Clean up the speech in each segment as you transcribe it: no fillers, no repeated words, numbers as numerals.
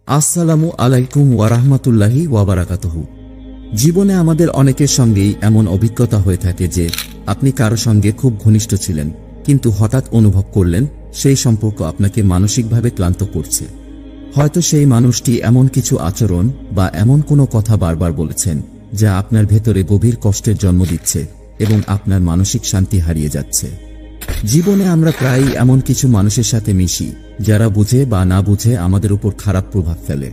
আসসালামু আলাইকুম ওয়ারাহমাতুল্লাহি ওয়াবারাকাতুহু। জীবনে আমাদের অনেকের সঙ্গেই এমন অভিজ্ঞতা হয়ে থাকে যে আপনি কারো সঙ্গে খুব ঘনিষ্ঠ ছিলেন, কিন্তু হঠাৎ অনুভব করলেন সেই সম্পর্ক আপনাকে মানসিকভাবে ক্লান্ত করছে। হয়তো সেই মানুষটি এমন কিছু আচরণ বা এমন কোনো কথা বারবার বলেছেন যা আপনার ভেতরে গভীর কষ্টের জন্ম দিচ্ছে এবং আপনার মানসিক শান্তি হারিয়ে যাচ্ছে। জীবনে আমরা প্রায়ই এমন কিছু মানুষের সাথে মিশি যারা বুঝে বা না বুঝে আমাদের উপর খারাপ প্রভাব ফেলে।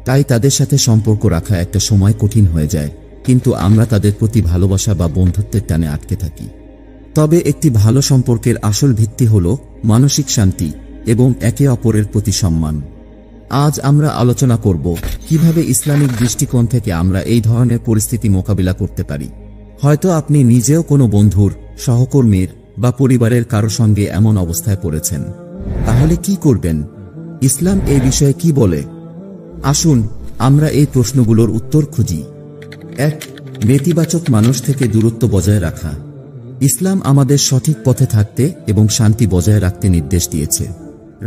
তাই তাদের সাথে সম্পর্ক রাখা একটা সময় কঠিন হয়ে যায়, কিন্তু আমরা তাদের প্রতি ভালোবাসা বা বন্ধুত্বের টানে আটকে থাকি। তবে একটি ভালো সম্পর্কের আসল ভিত্তি হল মানসিক শান্তি এবং একে অপরের প্রতি সম্মান। আজ আমরা আলোচনা করব কিভাবে ইসলামিক দৃষ্টিকোণ থেকে আমরা এই ধরনের পরিস্থিতি মোকাবিলা করতে পারি। হয়তো আপনি নিজেও কোনো বন্ধুর, সহকর্মীর বা পরিবারের কারো সঙ্গে এমন অবস্থায় পড়েছেন। তাহলে কি করবেন? ইসলাম এই বিষয়ে কি বলে? আসুন আমরা এই প্রশ্নগুলোর উত্তর খুঁজি। ১. নেতিবাচক মানুষ থেকে দূরত্ব বজায় রাখা। ইসলাম আমাদের সঠিক পথে থাকতে এবং শান্তি বজায় রাখতে নির্দেশ দিয়েছে।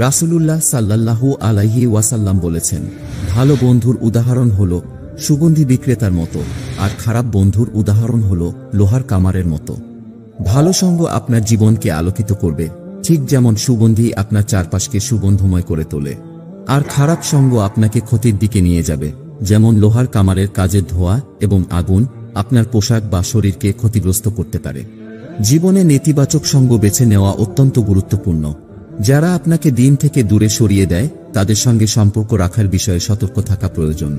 রাসূলুল্লাহ সাল্লাল্লাহু আলাইহি ওয়াসাল্লাম বলেছেন, ভালো বন্ধুর উদাহরণ হল সুগন্ধি বিক্রেতার মতো, আর খারাপ বন্ধুর উদাহরণ হল লোহার কামারের মতো। ভালো সঙ্গ আপনার জীবনকে আলোকিত করবে, ঠিক যেমন সুগন্ধি আপনার চারপাশকে সুগন্ধময় করে তোলে। আর খারাপ সঙ্গ আপনাকে ক্ষতির দিকে নিয়ে যাবে, যেমন লোহার কামারের কাজের ধোঁয়া এবং আগুন আপনার পোশাক বা শরীরকে ক্ষতিগ্রস্ত করতে পারে। জীবনে নেতিবাচক সঙ্গ বেছে নেওয়া অত্যন্ত গুরুত্বপূর্ণ। যারা আপনাকে দিন থেকে দূরে সরিয়ে দেয়, তাদের সঙ্গে সম্পর্ক রাখার বিষয়ে সতর্ক থাকা প্রয়োজন।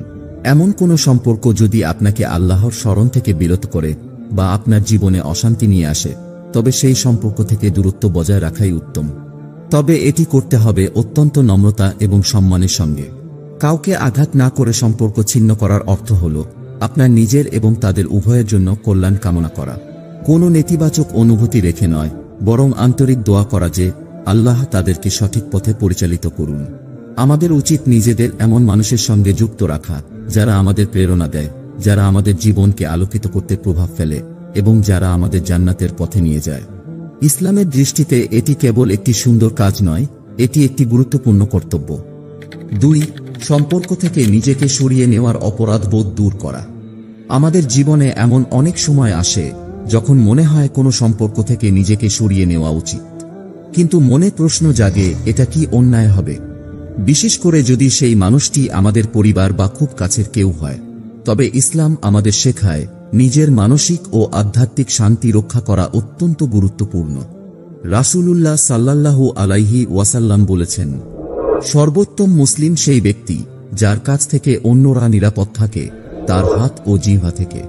এমন কোনো সম্পর্ক যদি আপনাকে আল্লাহর স্মরণ থেকে বিরত করে বা আপনার জীবনে অশান্তি নিয়ে আসে, তবে সেই সম্পর্ক থেকে দূরত্ব বজায় রাখাই উত্তম। তবে এটি করতে হবে অত্যন্ত নম্রতা এবং সম্মানের সঙ্গে। কাউকে আঘাত না করে সম্পর্ক ছিন্ন করার অর্থ হল আপনার নিজের এবং তাদের উভয়ের জন্য কল্যাণ কামনা করা। কোনো নেতিবাচক অনুভূতি রেখে নয়, বরং আন্তরিক দোয়া করা যে আল্লাহ তাদেরকে সঠিক পথে পরিচালিত করুন। আমাদের উচিত নিজেদের এমন মানুষের সঙ্গে যুক্ত রাখা যারা আমাদের প্রেরণা দেয়, যারা আমাদের জীবনকে আলোকিত করতে প্রভাব ফেলে এবং যারা আমাদের জান্নাতের পথে নিয়ে যায়। ইসলামের দৃষ্টিতে এটি কেবল একটি সুন্দর কাজ নয়, এটি একটি গুরুত্বপূর্ণ কর্তব্য। ২. সম্পর্ক থেকে নিজেকে সরিয়ে নেওয়ার অপরাধবোধ দূর করা। আমাদের জীবনে এমন অনেক সময় আসে যখন মনে হয় কোনো সম্পর্ক থেকে নিজেকে সরিয়ে নেওয়া উচিত, কিন্তু মনে প্রশ্ন জাগে, এটা কি অন্যায় হবে? বিশেষ করে যদি সেই মানুষটি আমাদের পরিবার বা খুব কাছের কেউ হয়। তবে ইসলাম আমাদের শেখায় নিজের মানসিক ও আধ্যাত্মিক শান্তি রক্ষা করা অত্যন্ত গুরুত্বপূর্ণ। রাসূলুল্লাহ সাল্লাল্লাহু আলাইহি ওয়াসাল্লাম বলেছেন, সর্বোত্তম মুসলিম সেই ব্যক্তি যার কাছ থেকে অন্যরা নিরাপদ থাকে, তার হাত ও জিহ্বা থেকে।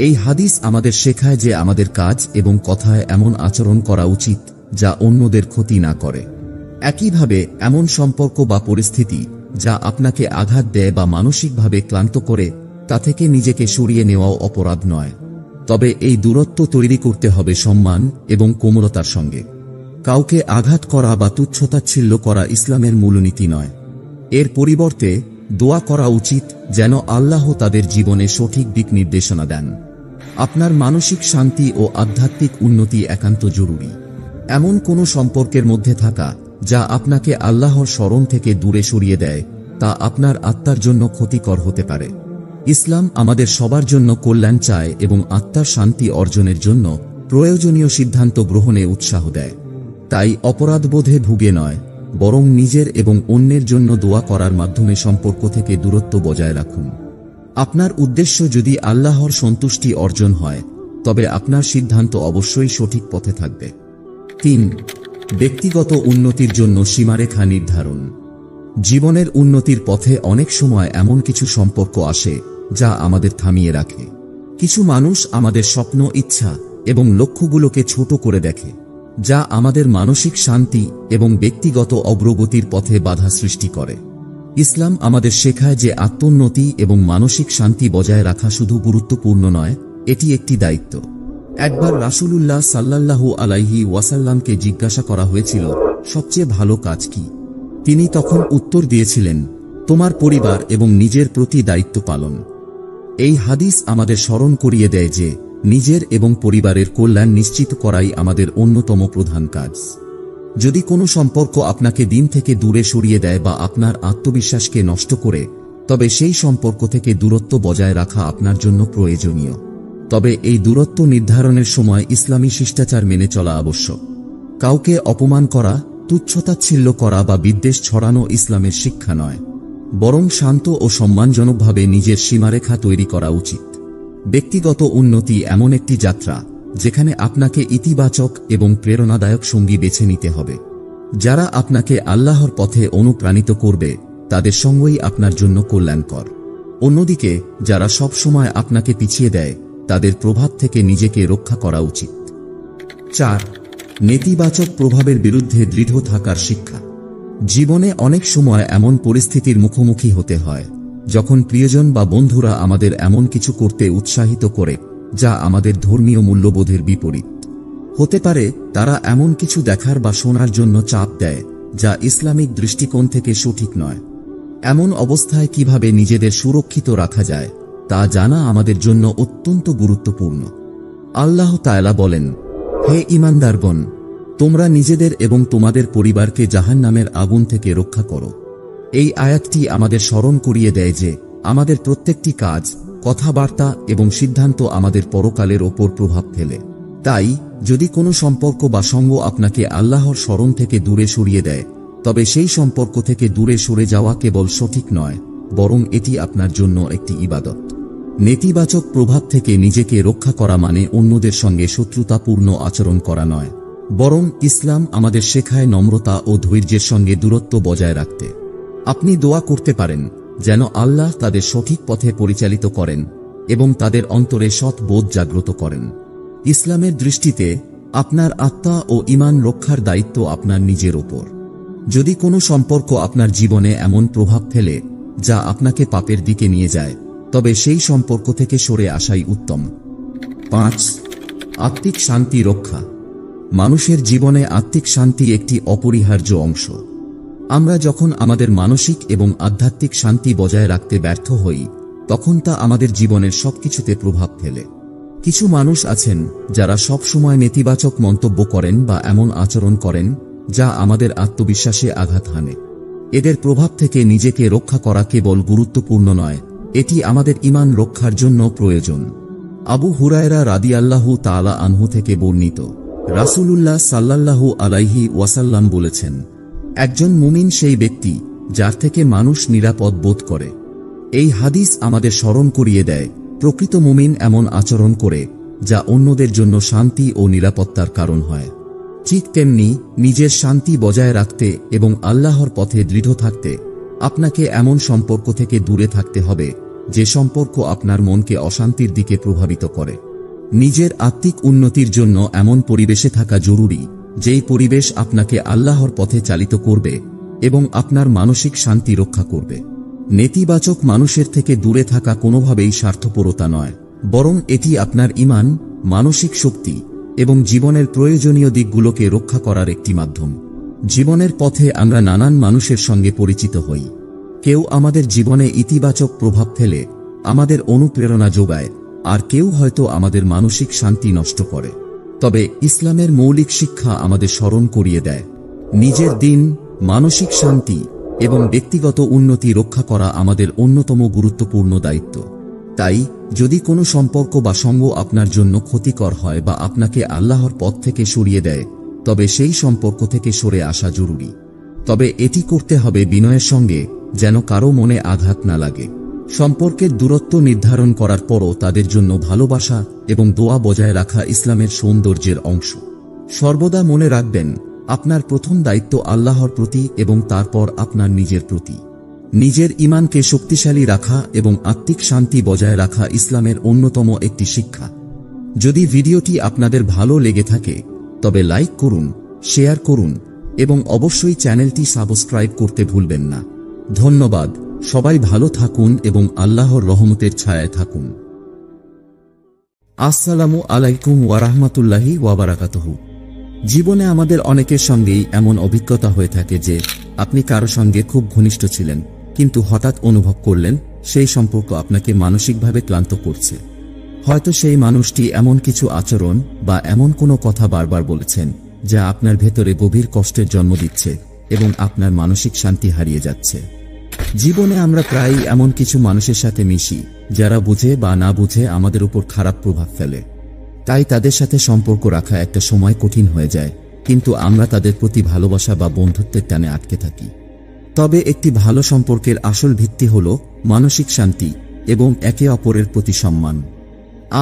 এই হাদিস আমাদের শেখায় যে আমাদের কাজ এবং কথায় এমন আচরণ করা উচিত যা অন্যদের ক্ষতি না করে। একইভাবে এমন সম্পর্ক বা পরিস্থিতি যা আপনাকে আঘাত দেয় বা মানসিকভাবে ক্লান্ত করে, তা থেকে নিজেকে সরিয়ে নেওয়াও অপরাধ নয়। তবে এই দূরত্ব তৈরি করতে হবে সম্মান এবং কোমলতার সঙ্গে। কাউকে আঘাত করা বা তুচ্ছতাচ্ছিল্য করা ইসলামের মূলনীতি নয়। এর পরিবর্তে দোয়া করা উচিত যেন আল্লাহ তাদের জীবনে সঠিক দিক নির্দেশনা দেন। আপনার মানসিক শান্তি ও আধ্যাত্মিক উন্নতি একান্ত জরুরি। এমন কোনো সম্পর্কের মধ্যে থাকা যা আপনাকে আল্লাহর স্মরণ থেকে দূরে সরিয়ে দেয়, তা আপনার আত্মার জন্য ক্ষতিকর হতে পারে। ইসলাম আমাদের সবার জন্য কল্যাণ চায় এবং আত্মার শান্তি অর্জনের জন্য প্রয়োজনীয় সিদ্ধান্ত গ্রহণে উৎসাহ দেয়। তাই অপরাধবোধে ভুগে নয়, বরং নিজের এবং অন্যের জন্য দোয়া করার মাধ্যমে সম্পর্ক থেকে দূরত্ব বজায় রাখুন। আপনার উদ্দেশ্য যদি আল্লাহর সন্তুষ্টি অর্জন হয়, তবে আপনার সিদ্ধান্ত অবশ্যই সঠিক পথে থাকবে। ৩. ব্যক্তিগত উন্নতির জন্য সীমারেখা নির্ধারণ। জীবনের উন্নতির পথে অনেক সময় এমন কিছু সম্পর্ক আসে যা আমাদের থামিয়ে রাখে। কিছু মানুষ আমাদের স্বপ্ন, ইচ্ছা এবং লক্ষ্যগুলোকে ছোট করে দেখে, যা আমাদের মানসিক শান্তি এবং ব্যক্তিগত অগ্রগতির পথে বাধা সৃষ্টি করে। ইসলাম আমাদের শেখায় যে আত্মোন্নতি এবং মানসিক শান্তি বজায় রাখা শুধু গুরুত্বপূর্ণ নয়, এটি একটি দায়িত্ব। একবার রাসূলুল্লাহ সাল্লাল্লাহু আলাইহি ওয়াসাল্লামকে জিজ্ঞাসা করা হয়েছিল, সবচেয়ে ভালো কাজ কি? তিনি তখন উত্তর দিয়েছিলেন, তোমার পরিবার এবং নিজের প্রতি দায়িত্ব পালন। এই হাদিস আমাদের স্মরণ করিয়ে দেয় যে নিজের এবং পরিবারের কল্যাণ নিশ্চিত করাই আমাদের অন্যতম প্রধান কাজ। যদি কোনো সম্পর্ক আপনাকে দিন থেকে দূরে সরিয়ে দেয় বা আপনার আত্মবিশ্বাসকে নষ্ট করে, তবে সেই সম্পর্ক থেকে দূরত্ব বজায় রাখা আপনার জন্য প্রয়োজনীয়। তবে এই দূরত্ব নির্ধারণের সময় ইসলামী শিষ্টাচার মেনে চলা আবশ্যক। কাউকে অপমান করা, তুচ্ছতাচ্ছিল্য করা বা বিদ্বেষ ছড়ানো ইসলামের শিক্ষা নয়, বরং শান্ত ও সম্মানজনকভাবে নিজের সীমারেখা তৈরি করা উচিত। ব্যক্তিগত উন্নতি এমন একটি যাত্রা যেখানে আপনাকে ইতিবাচক এবং প্রেরণাদায়ক সঙ্গী বেছে নিতে হবে। যারা আপনাকে আল্লাহর পথে অনুপ্রাণিত করবে তাদের সঙ্গই আপনার জন্য কল্যাণকর। অন্যদিকে যারা সব সময় আপনাকে পিছিয়ে দেয় তাদের প্রভাব থেকে নিজেকে রক্ষা করা উচিত। 4. নেতিবাচক প্রভাবের বিরুদ্ধে দৃঢ় থাকার শিক্ষা। জীবনে অনেক সময় এমন পরিস্থিতির মুখোমুখি হতে হয় যখন প্রিয়জন বা বন্ধুরা আমাদের এমন কিছু করতে উৎসাহিত করে যা আমাদের ধর্মীয় মূল্যবোধের বিপরীত হতে পারে। তারা এমন কিছু দেখার বা শোনার জন্য চাপ দেয় যা ইসলামিক দৃষ্টিকোণ থেকে সঠিক নয়। এমন অবস্থায় কিভাবে নিজেদের সুরক্ষিত রাখা যায় তা জানা আমাদের জন্য অত্যন্ত গুরুত্বপূর্ণ। আল্লাহ তাআলা বলেন, হে ঈমানদারগণ, তোমরা নিজেদের এবং তোমাদের পরিবারকে জাহান্নামের আগুন থেকে রক্ষা করো। এই আয়াতটি আমাদের স্মরণ করিয়ে দেয় যে আমাদের প্রত্যেকটি কাজ, কথাবার্তা এবং সিদ্ধান্ত আমাদের পরকালের ওপর প্রভাব ফেলে। তাই যদি কোনো সম্পর্ক বা সঙ্গ আপনাকে আল্লাহর স্মরণ থেকে দূরে সরিয়ে দেয়, তবে সেই সম্পর্ক থেকে দূরে সরে যাওয়া কেবল সঠিক নয়, বরং এটি আপনার জন্য একটি ইবাদত। নেতিবাচক প্রভাব থেকে নিজেকে রক্ষা করা মানে অন্যদের সঙ্গে শত্রুতাপূর্ণ আচরণ করা নয়, বরং ইসলাম আমাদের শেখায় নম্রতা ও ধৈর্যের সঙ্গে দূরত্ব বজায় রাখতে। আপনি দোয়া করতে পারেন যেন আল্লাহ তাদের সঠিক পথে পরিচালিত করেন এবং তাদের অন্তরে সৎ বোধ জাগ্রত করেন। ইসলামের দৃষ্টিতে আপনার আত্মা ও ঈমান রক্ষার দায়িত্ব আপনার নিজের ওপর। যদি কোনো সম্পর্ক আপনার জীবনে এমন প্রভাব ফেলে যা আপনাকে পাপের দিকে নিয়ে যায়, তবে সেই সম্পর্ক থেকে সরে আসাই উত্তম। 5. আত্মিক শান্তি রক্ষা। মানুষের জীবনে আত্মিক শান্তি একটি অপরিহার্য অংশ। আমরা যখন আমাদের মানসিক এবং আধ্যাত্মিক শান্তি বজায় রাখতে ব্যর্থ হই, তখন তা আমাদের জীবনের সবকিছুতে প্রভাব ফেলে। কিছু মানুষ আছেন যারা সব সময় নেতিবাচক মন্তব্য করেন বা এমন আচরণ করেন যা আমাদের আত্মবিশ্বাসে আঘাত হানে। এদের প্রভাব থেকে নিজেকে রক্ষা করা কেবল গুরুত্বপূর্ণ নয়, এটি আমাদের ঈমান রক্ষার জন্য প্রয়োজন। আবু হুরায়রা রাদিয়াল্লাহু তাআলা আনহু থেকে বর্ণিত, রাসূলুল্লাহ সাল্লাল্লাহু আলাইহি ওয়াসাল্লাম বলেছেন, একজন মুমিন সেই ব্যক্তি যার থেকে মানুষ নিরাপদ বোধ করে। এই হাদিস আমাদের স্মরণ করিয়ে দেয়, প্রকৃত মুমিন এমন আচরণ করে যা অন্যদের জন্য শান্তি ও নিরাপত্তার কারণ হয়। ঠিক তেমনি নিজের শান্তি বজায় রাখতে এবং আল্লাহর পথে দৃঢ় থাকতে আপনাকে এমন সম্পর্ক থেকে দূরে থাকতে হবে যে সম্পর্ক আপনার মনকে অশান্তির দিকে প্রভাবিত করে। নিজের আত্মিক উন্নতির জন্য এমন পরিবেশে থাকা জরুরি যেই পরিবেশ আপনাকে আল্লাহর পথে চালিত করবে এবং আপনার মানসিক শান্তি রক্ষা করবে। নেতিবাচক মানুষের থেকে দূরে থাকা কোনোভাবেই স্বার্থপরতা নয়, বরং এটি আপনার ঈমান, মানসিক শক্তি এবং জীবনের প্রয়োজনীয় দিকগুলোকে রক্ষা করার একটি মাধ্যম। জীবনের পথে আমরা নানান মানুষের সঙ্গে পরিচিত হই। কেউ আমাদের জীবনে ইতিবাচক প্রভাব ফেলে আমাদের অনুপ্রেরণা যোগায়, আর কেউ হয়তো আমাদের মানসিক শান্তি নষ্ট করে। তবে ইসলামের মৌলিক শিক্ষা আমাদের স্মরণ করিয়ে দেয়, নিজের দিন, মানসিক শান্তি এবং ব্যক্তিগত উন্নতি রক্ষা করা আমাদের অন্যতম গুরুত্বপূর্ণ দায়িত্ব। তাই যদি কোনো সম্পর্ক বা সঙ্গ আপনার জন্য ক্ষতিকর হয় বা আপনাকে আল্লাহর পথ থেকে সরিয়ে দেয়, তবে সেই সম্পর্ক থেকে সরে আসা জরুরি। তবে এটি করতে হবে বিনয়ের সঙ্গে, যেন কারো মনে আঘাত না লাগে। সম্পর্কের দূরত্ব নির্ধারণ করার পরও তাদের জন্য ভালোবাসা এবং দোয়া বজায় রাখা ইসলামের সৌন্দর্যের অংশ। সর্বদা মনে রাখবেন, আপনার প্রথম দায়িত্ব আল্লাহর প্রতি এবং তারপর আপনার নিজের প্রতি। নিজের ঈমানকে শক্তিশালী রাখা এবং আত্মিক শান্তি বজায় রাখা ইসলামের অন্যতম একটি শিক্ষা। যদি ভিডিওটি আপনাদের ভালো লেগে থাকে তবে লাইক করুন, শেয়ার করুন এবং অবশ্যই চ্যানেলটি সাবস্ক্রাইব করতে ভুলবেন না। ধন্যবাদ। সবাই ভালো থাকুন এবং আল্লাহর রহমতের ছায়ায় থাকুন। আসসালামু আলাইকুম ওয়া রাহমাতুল্লাহি ওয়া বারাকাতুহু। জীবনে আমাদের অনেকের সঙ্গেই এমন অভিজ্ঞতা হয়ে থাকে যে আপনি কারো সঙ্গে খুব ঘনিষ্ঠ ছিলেন, কিন্তু হঠাৎ অনুভব করলেন সেই সম্পর্ক আপনাকে মানসিকভাবে ক্লান্ত করছে। হয়তো সেই মানুষটি এমন কিছু আচরণ বা এমন কোনো কথা বারবার বলেছেন যা আপনার ভেতরে গভীর কষ্টের জন্ম দিচ্ছে এবং আপনার মানসিক শান্তি হারিয়ে যাচ্ছে। জীবনে আমরা প্রায়ই এমন কিছু মানুষের সাথে মিশি যারা বুঝে বা না বুঝে আমাদের উপর খারাপ প্রভাব ফেলে। তাই তাদের সাথে সম্পর্ক রাখা একটা সময় কঠিন হয়ে যায়, কিন্তু আমরা তাদের প্রতি ভালোবাসা বা বন্ধুত্বের টানে আটকে থাকি। তবে একটি ভালো সম্পর্কের আসল ভিত্তি হল মানসিক শান্তি এবং একে অপরের প্রতি সম্মান।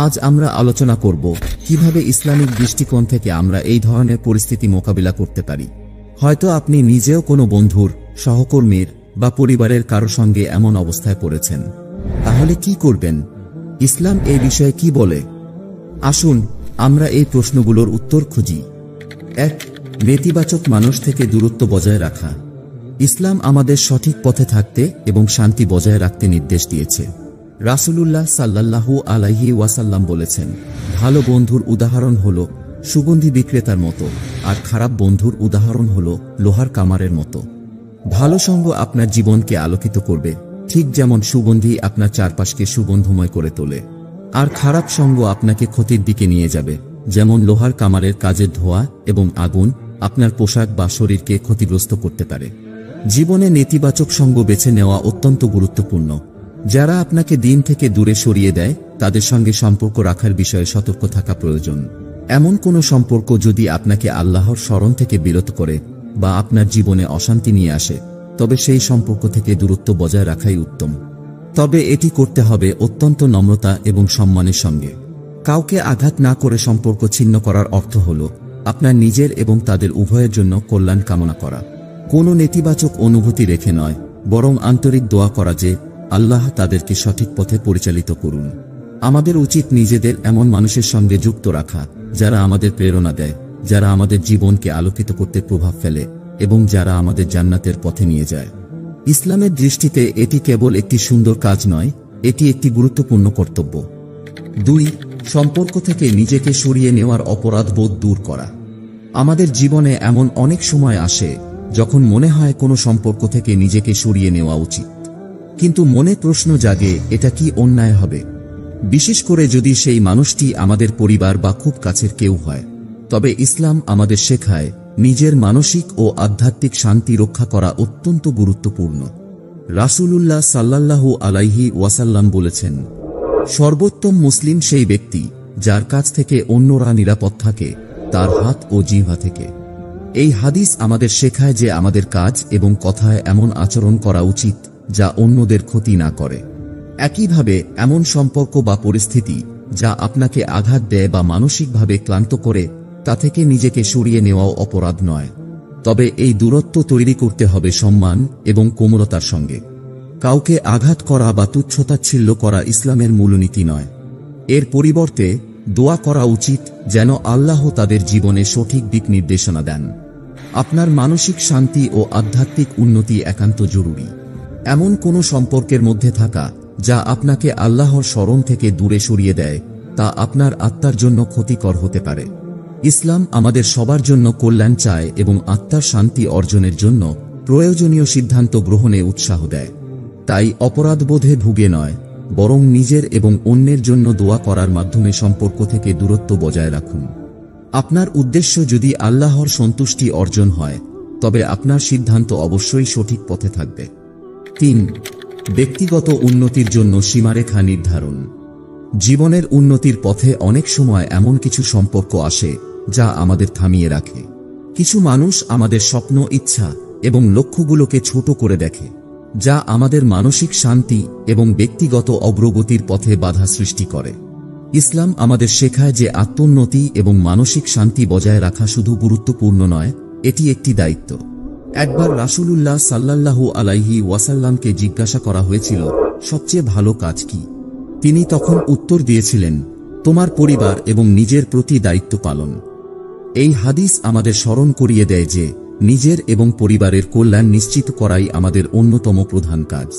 আজ আমরা আলোচনা করব কিভাবে ইসলামিক দৃষ্টিকোণ থেকে আমরা এই ধরনের পরিস্থিতি মোকাবিলা করতে পারি। হয়তো আপনি নিজেও কোনো বন্ধুর, সহকর্মীর বা পরিবারের কারো সঙ্গে এমন অবস্থায় পড়েছেন। তাহলে কি করবেন? ইসলাম এই বিষয়ে কি বলে? আসুন আমরা এই প্রশ্নগুলোর উত্তর খুঁজি। ১. নেতিবাচক মানুষ থেকে দূরত্ব বজায় রাখা। ইসলাম আমাদের সঠিক পথে থাকতে এবং শান্তি বজায় রাখতে নির্দেশ দিয়েছে। রাসূলুল্লাহ সাল্লাল্লাহু আলাইহি ওয়াসাল্লাম বলেছেন, ভালো বন্ধুর উদাহরণ হল সুগন্ধি বিক্রেতার মতো, আর খারাপ বন্ধুর উদাহরণ হল লোহার কামারের মতো। ভালো সঙ্গ আপনার জীবনকে আলোকিত করবে, ঠিক যেমন সুগন্ধি আপনার চারপাশকে সুগন্ধময় করে তোলে। আর খারাপ সঙ্গ আপনাকে ক্ষতির দিকে নিয়ে যাবে, যেমন লোহার কামারের কাজের ধোঁয়া এবং আগুন আপনার পোশাক বা শরীরকে ক্ষতিগ্রস্ত করতে পারে। জীবনে নেতিবাচক সঙ্গ বেছে নেওয়া অত্যন্ত গুরুত্বপূর্ণ। যারা আপনাকে দিন থেকে দূরে সরিয়ে দেয়, তাদের সঙ্গে সম্পর্ক রাখার বিষয়ে সতর্ক থাকা প্রয়োজন। এমন কোনো সম্পর্ক যদি আপনাকে আল্লাহর স্মরণ থেকে বিরত করে বা আপনার জীবনে অশান্তি নিয়ে আসে, তবে সেই সম্পর্ক থেকে দূরত্ব বজায় রাখাই উত্তম। তবে এটি করতে হবে অত্যন্ত নম্রতা এবং সম্মানের সঙ্গে। কাউকে আঘাত না করে সম্পর্ক ছিন্ন করার অর্থ হল আপনার নিজের এবং তাদের উভয়ের জন্য কল্যাণ কামনা করা। কোনো নেতিবাচক অনুভূতি রেখে নয়, বরং আন্তরিক দোয়া করা যে আল্লাহ তাদেরকে সঠিক পথে পরিচালিত করুন। আমাদের উচিত নিজেদের এমন মানুষের সঙ্গে যুক্ত রাখা যারা আমাদের প্রেরণা দেয়, যারা আমাদের জীবনকে আলোকিত করতে প্রভাব ফেলে এবং যারা আমাদের জান্নাতের পথে নিয়ে যায়। ইসলামের দৃষ্টিতে এটি কেবল একটি সুন্দর কাজ নয়, এটি একটি গুরুত্বপূর্ণ কর্তব্য। ২. সম্পর্ক থেকে নিজেকে সরিয়ে নেওয়ার অপরাধবোধ দূর করা। আমাদের জীবনে এমন অনেক সময় আসে যখন মনে হয় কোনো সম্পর্ক থেকে নিজেকে সরিয়ে নেওয়া উচিত, কিন্তু মনে প্রশ্ন জাগে, এটা কি অন্যায় হবে? বিশেষ করে যদি সেই মানুষটি আমাদের পরিবার বা খুব কাছের কেউ হয়। তবে ইসলাম আমাদের শেখায় নিজের মানসিক ও আধ্যাত্মিক শান্তি রক্ষা করা অত্যন্ত গুরুত্বপূর্ণ। রাসূলুল্লাহ সাল্লাল্লাহু আলাইহি ওয়াসাল্লাম বলেছেন, সর্বোত্তম মুসলিম সেই ব্যক্তি যার কাছ থেকে অন্যরা নিরাপদ থাকে, তার হাত ও জিহ্বা থেকে। এই হাদিস আমাদের শেখায় যে আমাদের কাজ এবং কথায় এমন আচরণ করা উচিত যা অন্যদের ক্ষতি না করে। একইভাবে এমন সম্পর্ক বা পরিস্থিতি যা আপনাকে আঘাত দেয় বা মানসিকভাবে ক্লান্ত করে, তা থেকে নিজেকে সরিয়ে নেওয়াও অপরাধ নয়। তবে এই দূরত্ব তৈরি করতে হবে সম্মান এবং কোমলতার সঙ্গে। কাউকে আঘাত করা বা তুচ্ছতাচ্ছিল্য করা ইসলামের মূলনীতি নয়। এর পরিবর্তে দোয়া করা উচিত যেন আল্লাহ তাদের জীবনে সঠিক দিক নির্দেশনা দেন। আপনার মানসিক শান্তি ও আধ্যাত্মিক উন্নতি একান্ত জরুরি। এমন কোনো সম্পর্কের মধ্যে থাকা যা আপনাকে আল্লাহর স্মরণ থেকে দূরে সরিয়ে দেয়, তা আপনার আত্মার জন্য ক্ষতিকর হতে পারে। ইসলাম আমাদের সবার জন্য কল্যাণ চায় এবং আত্মার শান্তি অর্জনের জন্য প্রয়োজনীয় সিদ্ধান্ত গ্রহণে উৎসাহ দেয়। তাই অপরাধবোধে ভুগে নয়, বরং নিজের এবং অন্যের জন্য দোয়া করার মাধ্যমে সম্পর্ক থেকে দূরত্ব বজায় রাখুন। আপনার উদ্দেশ্য যদি আল্লাহর সন্তুষ্টি অর্জন হয়, তবে আপনার সিদ্ধান্ত অবশ্যই সঠিক পথে থাকবে। ৩. ব্যক্তিগত উন্নতির জন্য সীমারেখা নির্ধারণ। জীবনের উন্নতির পথে অনেক সময় এমন কিছু সম্পর্ক আসে যা আমাদের থামিয়ে রাখে। কিছু মানুষ আমাদের স্বপ্ন, ইচ্ছা এবং লক্ষ্যগুলোকে ছোট করে দেখে, যা আমাদের মানসিক শান্তি এবং ব্যক্তিগত অগ্রগতির পথে বাধা সৃষ্টি করে। ইসলাম আমাদের শেখায় যে আত্মোন্নতি এবং মানসিক শান্তি বজায় রাখা শুধু গুরুত্বপূর্ণ নয়, এটি একটি দায়িত্ব। একবার রাসূলুল্লাহ সাল্লাল্লাহু আলাইহি ওয়াসাল্লামকে জিজ্ঞাসা করা হয়েছিল, সবচেয়ে ভালো কাজ কি? তিনি তখন উত্তর দিয়েছিলেন, তোমার পরিবার এবং নিজের প্রতি দায়িত্ব পালন। এই হাদিস আমাদের স্মরণ করিয়ে দেয় যে নিজের এবং পরিবারের কল্যাণ নিশ্চিত করাই আমাদের অন্যতম প্রধান কাজ।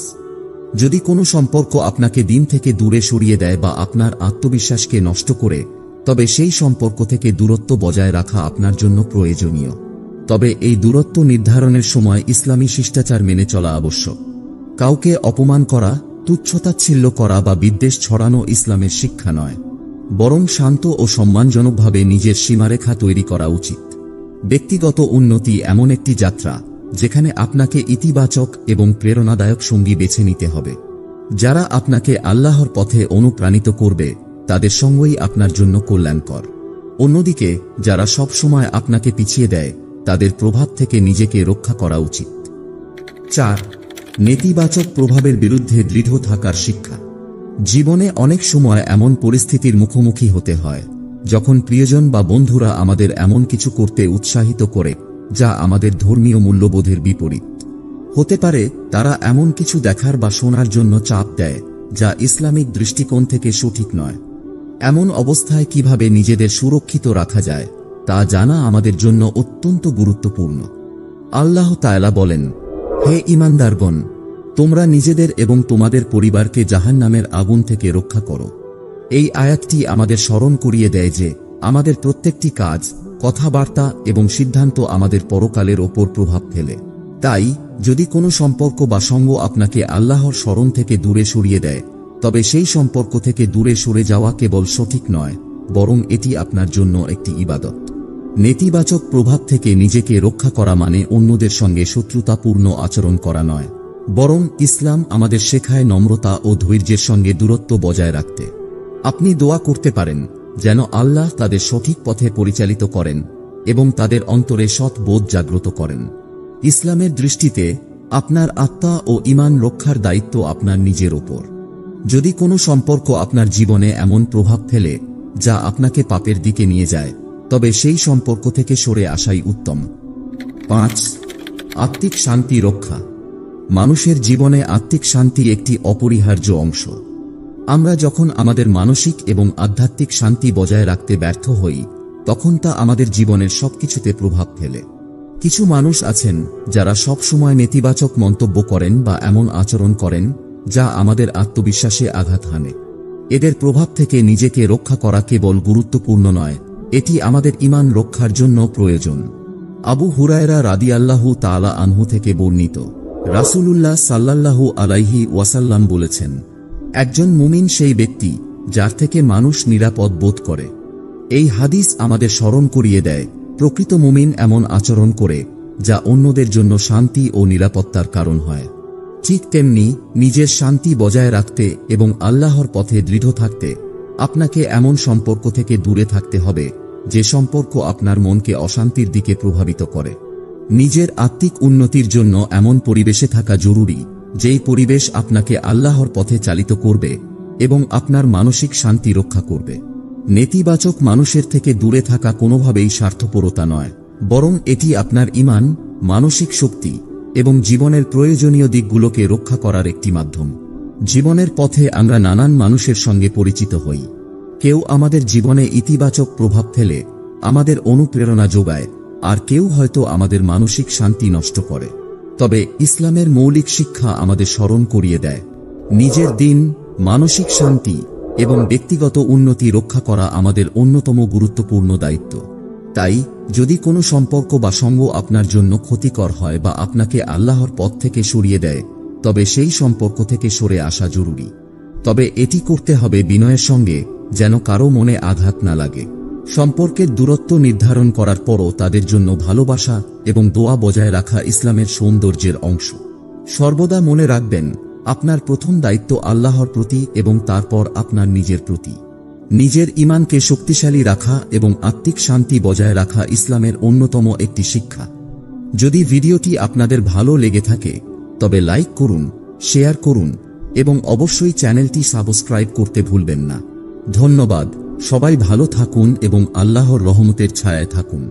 যদি কোনো সম্পর্ক আপনাকে দিন থেকে দূরে সরিয়ে দেয় বা আপনার আত্মবিশ্বাসকে নষ্ট করে, তবে সেই সম্পর্ক থেকে দূরত্ব বজায় রাখা আপনার জন্য প্রয়োজনীয়। তবে এই দূরত্ব নির্ধারণের সময় ইসলামী শিষ্টাচার মেনে চলা আবশ্যক। কাউকে অপমান করা, তুচ্ছতাচ্ছিল্য করা বা বিদ্বেষ ছড়ানো ইসলামের শিক্ষা নয়, বরং শান্ত ও সম্মানজনকভাবে নিজের সীমারেখা তৈরি করা উচিত। ব্যক্তিগত উন্নতি এমন একটি যাত্রা যেখানে আপনাকে ইতিবাচক এবং প্রেরণাদায়ক সঙ্গী বেছে নিতে হবে। যারা আপনাকে আল্লাহর পথে অনুপ্রাণিত করবে তাদের সঙ্গই আপনার জন্য কল্যাণকর। অন্যদিকে যারা সব সময় আপনাকে পিছিয়ে দেয় তাদের প্রভাব থেকে নিজেকে রক্ষা করা উচিত। 4. নেতিবাচক প্রভাবের বিরুদ্ধে দৃঢ় থাকার শিক্ষা। জীবনে অনেক সময় এমন পরিস্থিতির মুখোমুখি হতে হয় যখন প্রিয়জন বা বন্ধুরা আমাদের এমন কিছু করতে উৎসাহিত করে যা আমাদের ধর্মীয় মূল্যবোধের বিপরীত হতে পারে। তারা এমন কিছু দেখার বা শোনার জন্য চাপ দেয় যা ইসলামিক দৃষ্টিকোণ থেকে সঠিক নয়। এমন অবস্থায় কিভাবে নিজেদের সুরক্ষিত রাখা যায় তা জানা আমাদের জন্য অত্যন্ত গুরুত্বপূর্ণ। আল্লাহ তাআলা বলেন, হে ঈমানদারগণ, তোমরা নিজেদের এবং তোমাদের পরিবারকে জাহান্নামের আগুন থেকে রক্ষা করো। এই আয়াতটি আমাদের স্মরণ করিয়ে দেয় যে আমাদের প্রত্যেকটি কাজ, কথাবার্তা এবং সিদ্ধান্ত আমাদের পরকালের ওপর প্রভাব ফেলে। তাই যদি কোনো সম্পর্ক বা সঙ্গ আপনাকে আল্লাহর স্মরণ থেকে দূরে সরিয়ে দেয় তবে সেই সম্পর্ক থেকে দূরে সরে যাওয়া কেবল সঠিক নয়, বরং এটি আপনার জন্য একটি ইবাদত। নেতিবাচক প্রভাব থেকে নিজেকে রক্ষা করা মানে অন্যদের সঙ্গে শত্রুতাপূর্ণ আচরণ করা নয়, বরং ইসলাম আমাদের শেখায় নম্রতা ও ধৈর্যের সঙ্গে দূরত্ব বজায় রাখতে। আপনি দোয়া করতে পারেন যেন আল্লাহ তাদের সঠিক পথে পরিচালিত করেন এবং তাদের অন্তরে সৎ বোধ জাগ্রত করেন। ইসলামের দৃষ্টিতে আপনার আত্মা ও ঈমান রক্ষার দায়িত্ব আপনার নিজের ওপর। যদি কোনো সম্পর্ক আপনার জীবনে এমন প্রভাব ফেলে যা আপনাকে পাপের দিকে নিয়ে যায় তবে সেই সম্পর্ক থেকে সরে আসাই উত্তম। 5. আত্মিক শান্তি রক্ষা। মানুষের জীবনে আত্মিক শান্তি একটি অপরিহার্য অংশ। আমরা যখন আমাদের মানসিক এবং আধ্যাত্মিক শান্তি বজায় রাখতে ব্যর্থ হই তখন তা আমাদের জীবনের সবকিছুতে প্রভাব ফেলে। কিছু মানুষ আছেন যারা সব সময় নেতিবাচক মন্তব্য করেন বা এমন আচরণ করেন যা আমাদের আত্মবিশ্বাসে আঘাত হানে। এদের প্রভাব থেকে নিজেকে রক্ষা করা কেবল গুরুত্বপূর্ণ নয়, এটি আমাদের ঈমান রক্ষার জন্য প্রয়োজন। আবু হুরায়রা রাদিয়াল্লাহু তাআলা আনহু থেকে বর্ণিত, রাসূলুল্লাহ সাল্লাল্লাহু আলাইহি ওয়াসাল্লাম বলেছেন, একজন মুমিন সেই ব্যক্তি যার থেকে মানুষ নিরাপদ বোধ করে। এই হাদিস আমাদের স্মরণ করিয়ে দেয় প্রকৃত মুমিন এমন আচরণ করে যা অন্যদের জন্য শান্তি ও নিরাপত্তার কারণ হয়। ঠিক তেমনি নিজের শান্তি বজায় রাখতে এবং আল্লাহর পথে দৃঢ় থাকতে আপনাকে এমন সম্পর্ক থেকে দূরে থাকতে হবে যে সম্পর্ক আপনার মনকে অশান্তির দিকে প্রভাবিত করে। নিজের আত্মিক উন্নতির জন্য এমন পরিবেশে থাকা জরুরি যেই পরিবেশ আপনাকে আল্লাহর পথে চালিত করবে এবং আপনার মানসিক শান্তি রক্ষা করবে। নেতিবাচক মানুষের থেকে দূরে থাকা কোনোভাবেই স্বার্থপরতা নয়, বরং এটি আপনার ঈমান, মানসিক শক্তি এবং জীবনের প্রয়োজনীয় দিকগুলোকে রক্ষা করার একটি মাধ্যম। জীবনের পথে আমরা নানান মানুষের সঙ্গে পরিচিত হই। কেউ আমাদের জীবনে ইতিবাচক প্রভাব ফেলে আমাদের অনুপ্রেরণা যোগায়, আর কেউ হয়তো আমাদের মানসিক শান্তি নষ্ট করে। তবে ইসলামের মৌলিক শিক্ষা আমাদের স্মরণ করিয়ে দেয়, নিজের দিন, মানসিক শান্তি এবং ব্যক্তিগত উন্নতি রক্ষা করা আমাদের অন্যতম গুরুত্বপূর্ণ দায়িত্ব। তাই যদি কোনো সম্পর্ক বা সঙ্গ আপনার জন্য ক্ষতিকর হয় বা আপনাকে আল্লাহর পথ থেকে সরিয়ে দেয় তবে সেই সম্পর্ক থেকে সরে আসা জরুরি। তবে এটি করতে হবে বিনয়ের সঙ্গে, যেন কারো মনে আঘাত না লাগে। সম্পর্কের দূরত্ব নির্ধারণ করার পরও তাদের জন্য ভালোবাসা এবং দোয়া বজায় রাখা ইসলামের সৌন্দর্যের অংশ। সর্বদা মনে রাখবেন, আপনার প্রথম দায়িত্ব আল্লাহর প্রতি এবং তারপর আপনার নিজের প্রতি। নিজের ঈমানকে শক্তিশালী রাখা এবং আত্মিক শান্তি বজায় রাখা ইসলামের অন্যতম একটি শিক্ষা। যদি ভিডিওটি আপনাদের ভালো লেগে থাকে তবে লাইক করুন, শেয়ার করুন এবং অবশ্যই চ্যানেলটি সাবস্ক্রাইব করতে ভুলবেন না। ধন্যবাদ। সবাই ভালো থাকুন এবং আল্লাহর রহমতের ছায়ায় থাকুন।